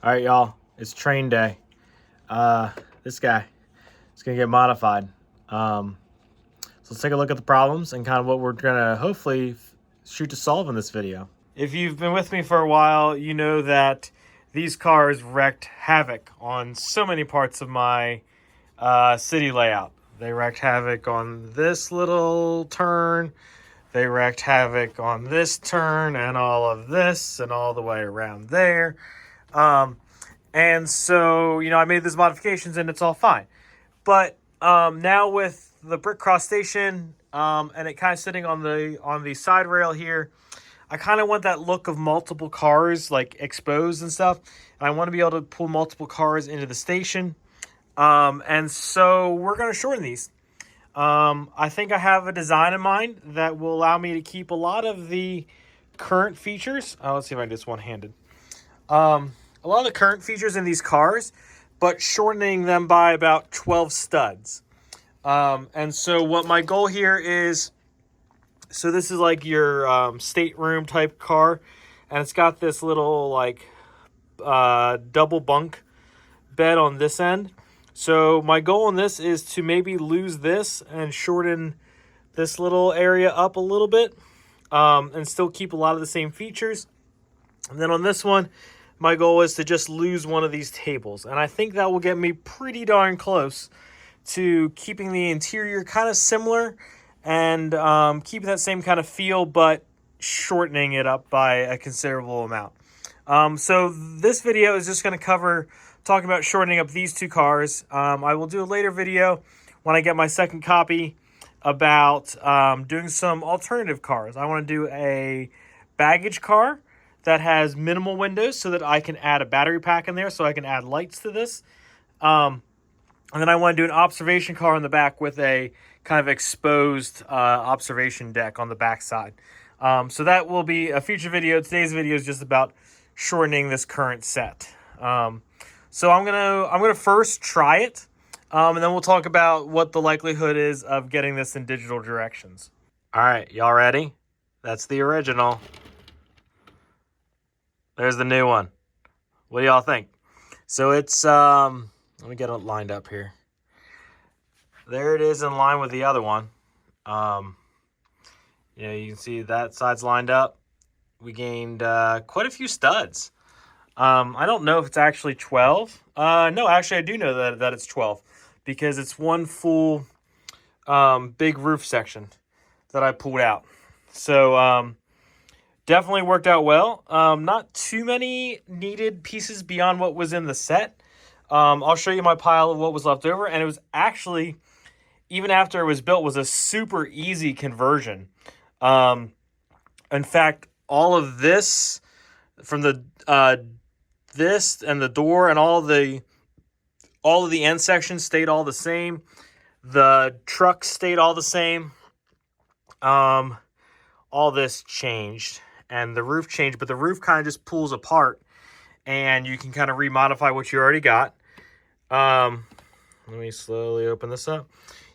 All right, y'all, it's train day. This guy is gonna get modified. So let's take a look at the problems and kind of what we're gonna hopefully shoot to solve in this video. If you've been with me for a while, you know that these cars wreaked havoc on so many parts of my city layout. They wreaked havoc on this little turn. They wreaked havoc on this turn and all of this and all the way around there. And so, you know, I made these modifications and it's all fine. But now with the brick cross station and it kind of sitting on the side rail here, I kind of want that look of multiple cars like exposed and stuff. And I want to be able to pull multiple cars into the station. And so we're going to shorten these. I think I have a design in mind that will allow me to keep a lot of the current features. Let's see if I can do this one-handed. A lot of the current features in these cars, but shortening them by about 12 studs. And so what my goal here is, so this is like your stateroom type car, and it's got this little like double bunk bed on this end. So my goal on this is to maybe lose this and shorten this little area up a little bit, and still keep a lot of the same features. And then on this one, my goal is to just lose one of these tables. And I think that will get me pretty darn close to keeping the interior kind of similar and keeping that same kind of feel, but shortening it up by a considerable amount. So this video is just going to cover talking about shortening up these two cars. I will do a later video when I get my second copy about doing some alternative cars. I want to do a baggage car that has minimal windows so that I can add a battery pack in there so I can add lights to this. And then I want to do an observation car on the back with a kind of exposed observation deck on the back side. So that will be a future video. Today's video is just about shortening this current set. So I'm gonna first try it, and then we'll talk about what the likelihood is of getting this in digital directions. All right, y'all ready? That's the original. There's the new one. What do y'all think? So it's, let me get it lined up here. There it is in line with the other one. You know, you can see that side's lined up. We gained quite a few studs. I don't know if it's actually 12. No, actually I do know that it's 12 because it's one full big roof section that I pulled out. So definitely worked out well. Not too many needed pieces beyond what was in the set. I'll show you my pile of what was left over, and it was actually, even after it was built, was a super easy conversion. In fact, all of this from the this and the door and all of the end sections stayed all the same. The truck stayed all the same. All this changed and the roof changed, but the roof kind of just pulls apart and you can kind of remodify what you already got. Let me slowly open this up.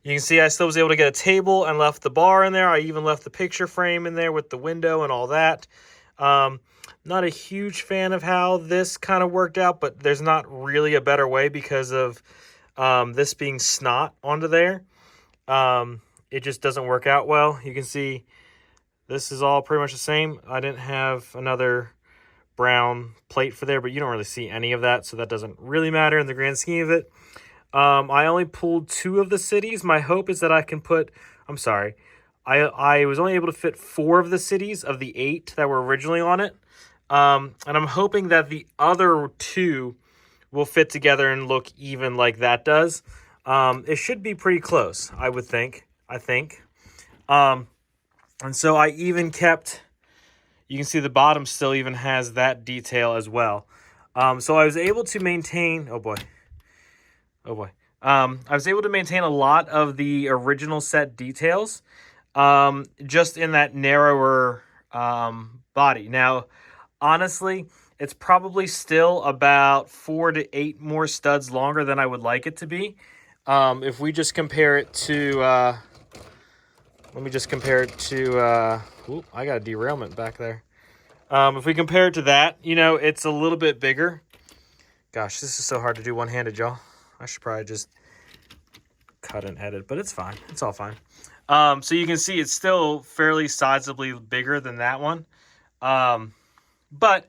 You can see I still was able to get a table and left the bar in there. I even left the picture frame in there with the window and all that. Not a huge fan of how this kind of worked out, but there's not really a better way because of this being snot onto there. It just doesn't work out well. You can see this is all pretty much the same. I didn't have another brown plate for there, but you don't really see any of that, so that doesn't really matter in the grand scheme of it. I only pulled 2 of the cities. My hope is that I can put, I was only able to fit 4 of the cities of the 8 that were originally on it. And I'm hoping that the other 2 will fit together and look even like that does. It should be pretty close, I would think. And so I even kept, you can see the bottom still even has that detail as well. So I was able to maintain, oh boy. I was able to maintain a lot of the original set details, just in that narrower body. Now, honestly, it's probably still about 4 to 8 more studs longer than I would like it to be. If we just compare it to, let me just compare it to, ooh, I got a derailment back there. If we compare it to that, you know, it's a little bit bigger. Gosh, this is so hard to do one-handed, y'all. I should probably just cut and edit, but it's fine. It's all fine. So you can see it's still fairly sizably bigger than that one. But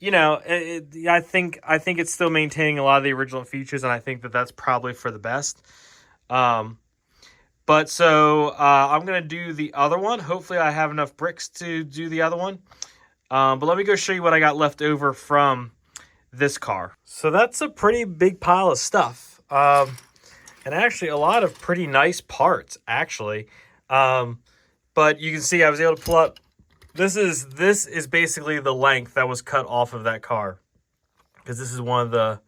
you know, I think it's still maintaining a lot of the original features, and I think that that's probably for the best. But so I'm gonna do the other one. Hopefully, I have enough bricks to do the other one. But let me go show you what I got left over from this car. So that's a pretty big pile of stuff. And actually a lot of pretty nice parts, actually. But you can see I was able to pull up. This is basically the length that was cut off of that car, because this is one of the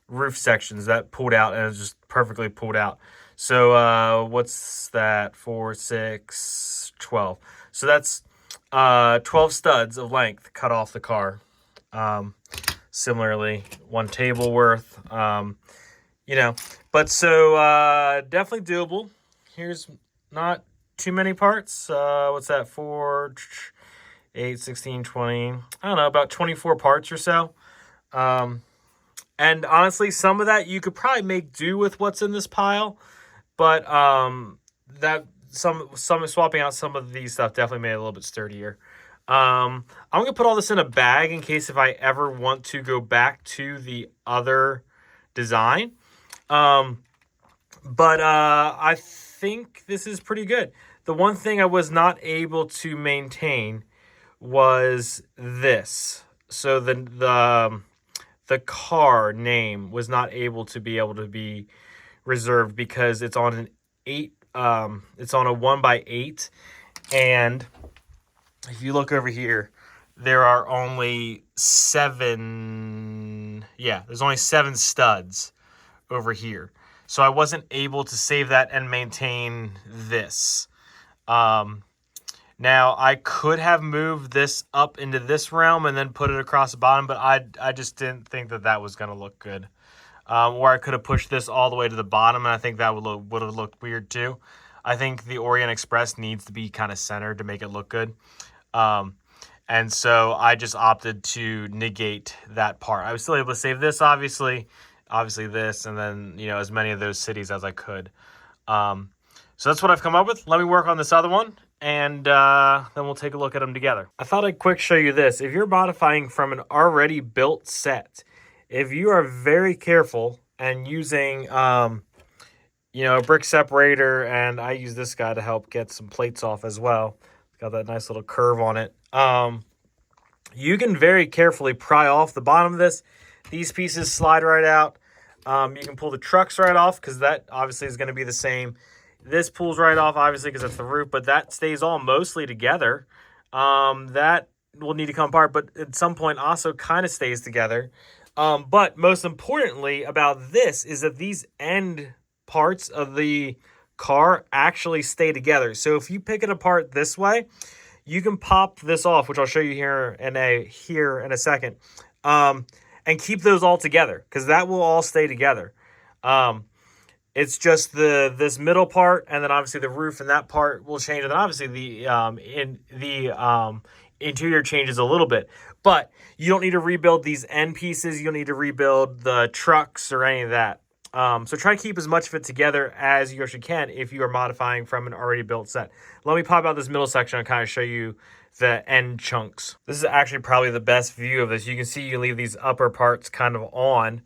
roof sections that pulled out, and it's just perfectly pulled out. So what's that? 4, 6, 12. So that's 12 studs of length cut off the car. Similarly, one table worth. You know, but so definitely doable. Here's not too many parts. What's that? 4, 8, 16, 20. I don't know, about 24 parts or so. And honestly, some of that you could probably make do with what's in this pile, but that some swapping out some of these stuff definitely made it a little bit sturdier. I'm gonna put all this in a bag in case if I ever want to go back to the other design. But I think this is pretty good. The one thing I was not able to maintain was this. So the car name was not able to be reserved because it's on an 8. It's on a 1x8, and if you look over here, there are only 7. Yeah, there's only 7 studs over here. So I wasn't able to save that and maintain this. Now I could have moved this up into this realm and then put it across the bottom, but I just didn't think that was going to look good. Or I could have pushed this all the way to the bottom, and I think that would have looked weird too. I think the Orient Express needs to be kind of centered to make it look good. And so I just opted to negate that part. I was still able to save this, obviously this, and then, you know, as many of those cities as I could. So that's what I've come up with. Let me work on this other one, and then we'll take a look at them together. I thought I'd quick show you this. If you're modifying from an already built set, if you are very careful and using, you know, a brick separator, and I use this guy to help get some plates off as well. It's got that nice little curve on it. You can very carefully pry off the bottom of this. These pieces slide right out. You can pull the trucks right off because that obviously is going to be the same. This pulls right off, obviously, because that's the roof, but that stays all mostly together. That will need to come apart, but at some point also kind of stays together. But most importantly about this is that these end parts of the car actually stay together. So if you pick it apart this way, you can pop this off, which I'll show you here in a second, and keep those all together because that will all stay together. It's just this middle part, and then obviously the roof and that part will change, and then obviously the interior changes a little bit. But you don't need to rebuild these end pieces. You don't need to rebuild the trucks or any of that. So try to keep as much of it together as you actually can if you are modifying from an already built set. Let me pop out this middle section and kind of show you the end chunks. This is actually probably the best view of this. You can see you leave these upper parts kind of on,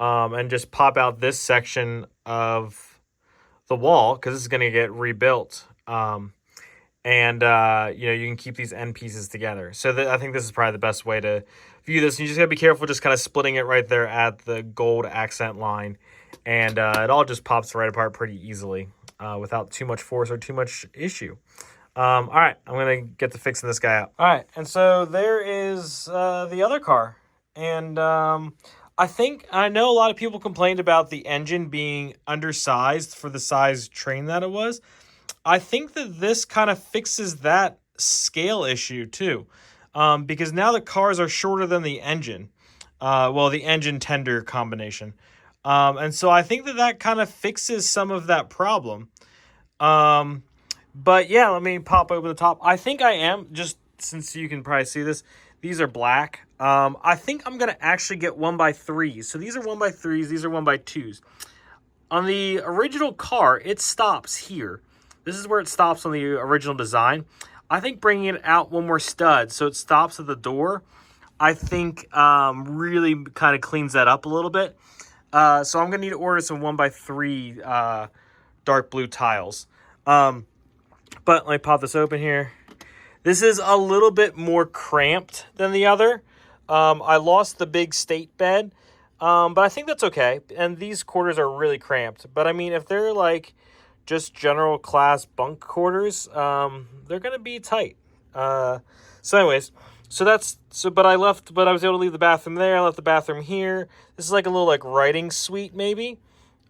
and just pop out this section of the wall because this is going to get rebuilt. And you know, you can keep these end pieces together. So I think this is probably the best way to view this. You just gotta be careful, just kind of splitting it right there at the gold accent line, and it all just pops right apart pretty easily without too much force or too much issue. All right, I'm gonna get to fixing this guy out. All right, and so there is the other car, and I know a lot of people complained about the engine being undersized for the size train that it was. I think that this kind of fixes that scale issue too, because now the cars are shorter than the engine, the engine tender combination, and so I think that kind of fixes some of that problem. But yeah, let me pop over the top. I think I am, just since you can probably see this, These are black. I think I'm going to actually get 1x3s. So these are 1x3s. These are 1x2s. On the original car, it stops here. This is where it stops on the original design. I think bringing it out one more stud so it stops at the door, I think really kind of cleans that up a little bit. So I'm going to need to order some 1x3 dark blue tiles. But let me pop this open here. This is a little bit more cramped than the other. I lost the big state bed, but I think that's okay. And these quarters are really cramped. But I mean, if they're like just general class bunk quarters, they're going to be tight. So anyways, but I was able to leave the bathroom there. I left the bathroom here. This is like a little like writing suite maybe.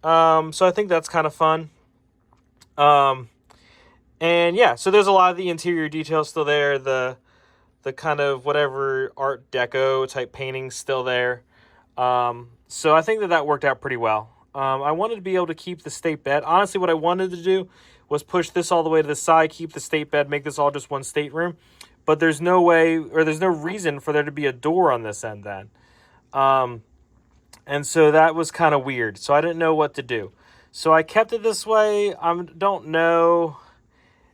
So I think that's kind of fun. And yeah, so there's a lot of the interior details still there. The kind of whatever Art Deco type painting still there. So I think that worked out pretty well. I wanted to be able to keep the state bed. Honestly, what I wanted to do was push this all the way to the side, keep the state bed, make this all just one stateroom. But there's no way, or there's no reason for there to be a door on this end then. And so that was kind of weird. So I didn't know what to do. So I kept it this way. I don't know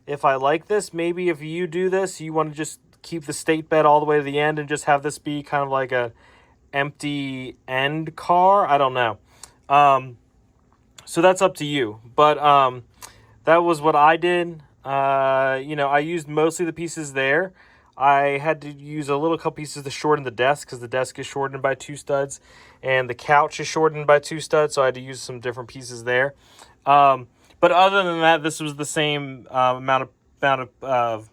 if I like this. Maybe if you do this, you want to just keep the state bed all the way to the end and just have this be kind of like a empty end car. I don't know. So that's up to you. But that was what I did. I used mostly the pieces there. I had to use a little couple pieces to shorten the desk because the desk is shortened by 2 studs and the couch is shortened by 2 studs. So I had to use some different pieces there. But other than that, this was the same amount of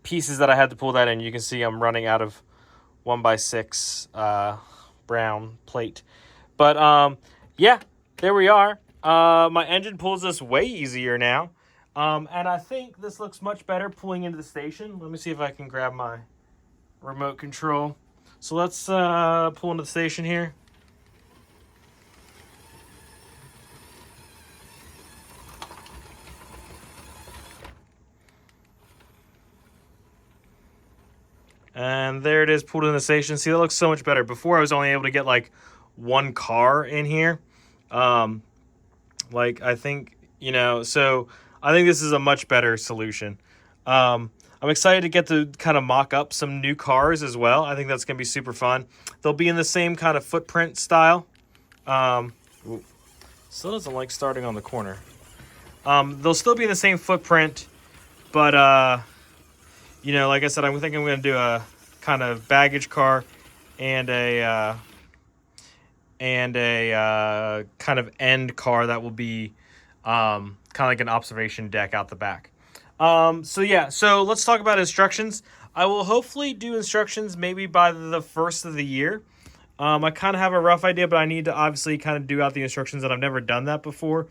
pieces that I had to pull that in. You can see I'm running out of 1x6 brown plate. But yeah, there we are. My engine pulls this way easier now. And I think this looks much better pulling into the station. Let me see if I can grab my remote control. So let's pull into the station here. And there it is, pulled in the station. See, that looks so much better. Before, I was only able to get, like, one car in here. I think, so I think this is a much better solution. I'm excited to get to kind of mock up some new cars as well. I think that's going to be super fun. They'll be in the same kind of footprint style. Still doesn't like starting on the corner. They'll still be in the same footprint, but... like I said, I'm thinking I'm going to do a kind of baggage car and a kind of end car that will be kind of like an observation deck out the back. So let's talk about instructions. I will hopefully do instructions maybe by the first of the year. I kind of have a rough idea, but I need to obviously kind of do out the instructions that I've never done that before.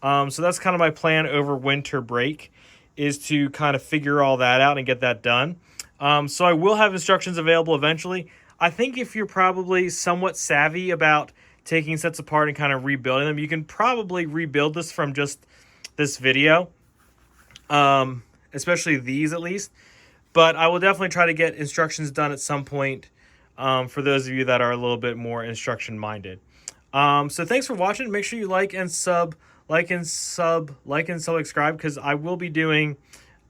So that's kind of my plan over winter break, is to kind of figure all that out and get that done. So I will have instructions available eventually. I think if you're probably somewhat savvy about taking sets apart and kind of rebuilding them, you can probably rebuild this from just this video, especially these at least. But I will definitely try to get instructions done at some point for those of you that are a little bit more instruction minded. So thanks for watching. Make sure you like and subscribe, because I will be doing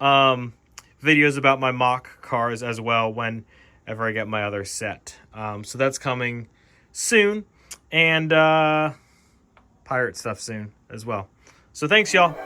videos about my mock cars as well whenever I get my other set. So that's coming soon, and pirate stuff soon as well. So thanks, y'all.